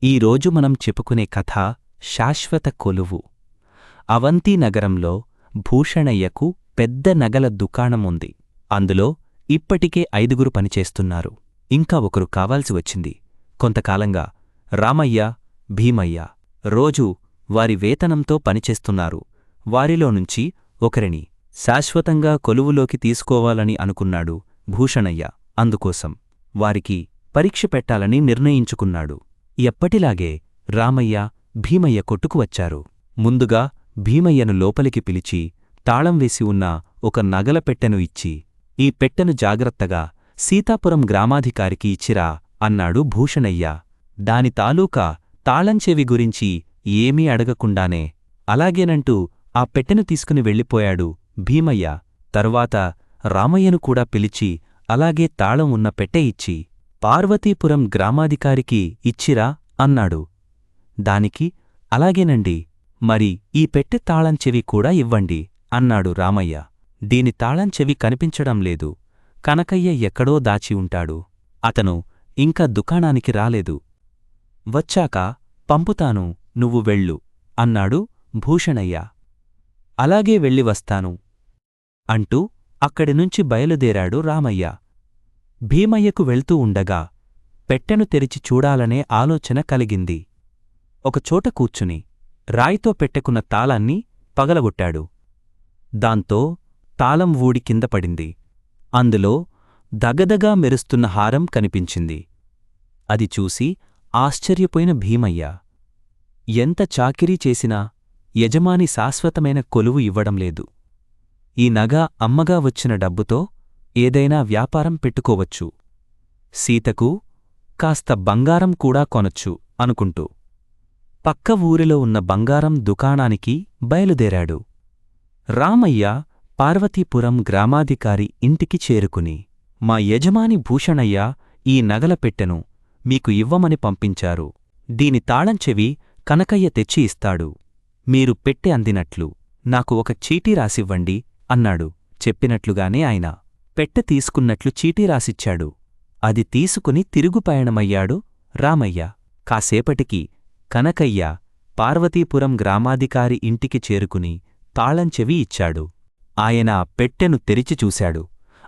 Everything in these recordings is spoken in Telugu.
ఈరోజు మనం చెప్పుకునే కథ శాశ్వత కొలువు. అవంతి నగరంలో భూషణయ్యకు పెద్ద నగల దుకాణముంది. అందులో ఇప్పటికే 5గురు పనిచేస్తున్నారు. ఇంకా ఒకరు కావాల్సి వచ్చింది. కొంతకాలంగా రామయ్య, భీమయ్య రోజూ వారి వేతనంతో పనిచేస్తున్నారు. వారిలో నుంచి ఒకరిని శాశ్వతంగా కొలువులోకి తీసుకోవాలని అనుకున్నాడు భూషణయ్య. అందుకోసం వారికి పరీక్ష పెట్టాలని నిర్ణయించుకున్నాడు. ఎప్పటిలాగే రామయ్య, భీమయ్య కొట్టుకు వచ్చారు. ముందుగా భీమయ్యను లోపలికి పిలిచి తాళం వేసి ఉన్న ఒక నగల పెట్టెను ఇచ్చి, "ఈ పెట్టెను జాగ్రత్తగా సీతాపురం గ్రామాధికారికి ఇచ్చిరా" అన్నాడు భూషణయ్య. దాని తాలూకా తాళంచెవి గురించి ఏమీ అడగకుండానే అలాగేనంటూ ఆ పెట్టెను తీసుకుని వెళ్ళిపోయాడు భీమయ్య. తరువాత రామయ్యను కూడా పిలిచి అలాగే తాళం ఉన్న పెట్టె ఇచ్చి, "పార్వతీపురం గ్రామాధికారికి ఇచ్చిరా" అన్నాడు. దానికి "అలాగేనండి, మరి ఈ పెట్టె తాళంచెవి కూడా ఇవ్వండి" అన్నాడు రామయ్య. "దీని తాళంచెవి కనిపించడం లేదు. కనకయ్య ఎక్కడో దాచి ఉంటాడు. అతను ఇంకా దుకాణానికి రాలేదు. వచ్చాక పంపుతాను, నువ్వు వెళ్ళు" అన్నాడు భూషణయ్య. "అలాగే వెళ్ళి వస్తాను" అంటూ అక్కడినుంచి బయలుదేరాడు రామయ్య. భీమయ్యకు వెళ్తూ ఉండగా పెట్టెను తెరిచి చూడాలనే ఆలోచన కలిగింది. ఒకచోట కూర్చుని రాయితో పెట్టెకున్న తాళాన్ని పగలగొట్టాడు. దాంతో తాళం ఊడి కింద పడింది. అందులో దగదగా మెరుస్తున్న హారం కనిపించింది. అది చూసి ఆశ్చర్యపోయిన భీమయ్య, ఎంత చాకిరీ చేసినా యజమాని శాశ్వతమైన కొలువు ఇవ్వడం లేదు. ఈ నగ అమ్మగా వచ్చిన డబ్బుతో ఏదైనా వ్యాపారం పెట్టుకోవచ్చు. సీతకు కాస్త బంగారం కూడా కొనొచ్చు అనుకుంటూ పక్క ఊరిలో ఉన్న బంగారం దుకాణానికి బయలుదేరాడు. రామయ్య పార్వతీపురం గ్రామాధికారి ఇంటికి చేరుకుని, "మా యజమాని భూషణయ్య ఈ నగల పెట్టెను మీకు ఇవ్వమని పంపించారు. దీని తాళంచెవి కనకయ్య తెచ్చి ఇస్తాడు. మీరు పెట్టె అందినట్లు నాకు ఒక చీటీ రాసివ్వండి" అన్నాడు. చెప్పినట్లుగానే ఆయన పెట్టె తీసుకున్నట్లు చీటీ రాసిచ్చాడు. అది తీసుకుని తిరుగుపయణమయ్యాడు రామయ్య. కాసేపటికి కనకయ్య పార్వతీపురం గ్రామాధికారి ఇంటికి చేరుకుని తాళంచెవి ఇచ్చాడు. ఆయన పెట్టెను తెరిచి చూశాడు.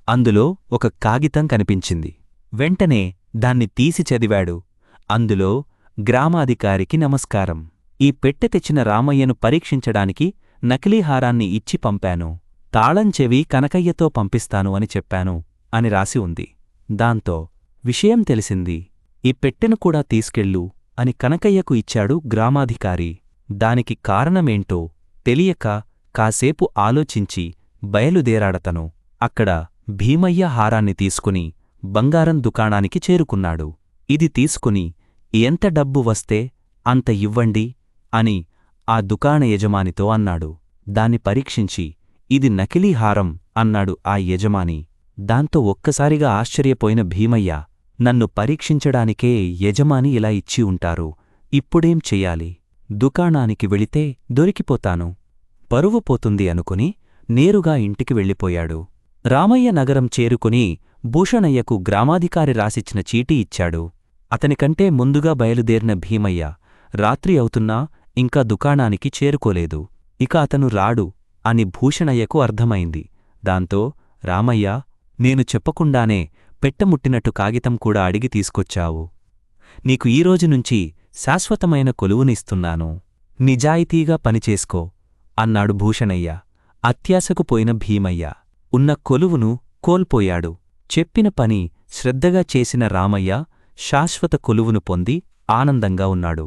అందులో ఒక కాగితం కనిపించింది. వెంటనే దాన్ని తీసి చదివాడు. అందులో "గ్రామాధికారికి నమస్కారం. ఈ పెట్టె తెచ్చిన రామయ్యను పరీక్షించడానికి నకిలీహారాన్ని ఇచ్చి పంపాను. తాళంచెవి కనకయ్యతో పంపిస్తాను అని చెప్పాను" అని రాసి ఉంది. దాంతో విషయం తెలిసింది. "ఈ పెట్టెను కూడా తీసుకెళ్ళు" అని కనకయ్యకు ఇచ్చాడు గ్రామాధికారి. దానికి కారణమేంటో తెలియక కాసేపు ఆలోచించి బయలుదేరాడతను. అక్కడ భీమయ్య హారాన్ని తీసుకుని బంగారం దుకాణానికి చేరుకున్నాడు. ఇది తీసుకుని "ఎంత డబ్బు వస్తే అంత ఇవ్వండి" అని ఆ దుకాణ యజమానితో అన్నాడు. దాన్ని పరీక్షించి "ఇది నకిలీ హారం" అన్నాడు ఆ యజమాని. దాంతో ఒక్కసారిగా ఆశ్చర్యపోయిన భీమయ్య, "నన్ను పరీక్షించడానికే యజమాని ఇలా ఇచ్చి ఉంటారు. ఇప్పుడేం చెయ్యాలి? దుకాణానికి వెళితే దొరికిపోతాను. పరువు పోతుంది" అనుకుని నేరుగా ఇంటికి వెళ్ళిపోయాడు. రామయ్య నగరం చేరుకుని భూషణయ్యకు గ్రామాధికారి రాసిచ్చిన చీటీ ఇచ్చాడు. అతనికంటే ముందుగా బయలుదేరిన భీమయ్య రాత్రి అవుతున్నా ఇంకా దుకాణానికి చేరుకోలేదు. ఇక అతను రాడు అని భూషణయ్యకు అర్థమైంది. దాంతో "రామయ్య, నేను చెప్పకుండానే పెట్టముట్టినట్టు కాగితం కూడా అడిగి తీసుకొచ్చావు. నీకు ఈరోజునుంచి శాశ్వతమైన కొలువునిస్తున్నాను. నిజాయితీగా పనిచేసుకో" అన్నాడు భూషణయ్య. అత్యాశకు పోయిన భీమయ్య ఉన్న కొలువును కోల్పోయాడు. చెప్పిన పని శ్రద్ధగా చేసిన రామయ్య శాశ్వత కొలువును పొంది ఆనందంగా ఉన్నాడు.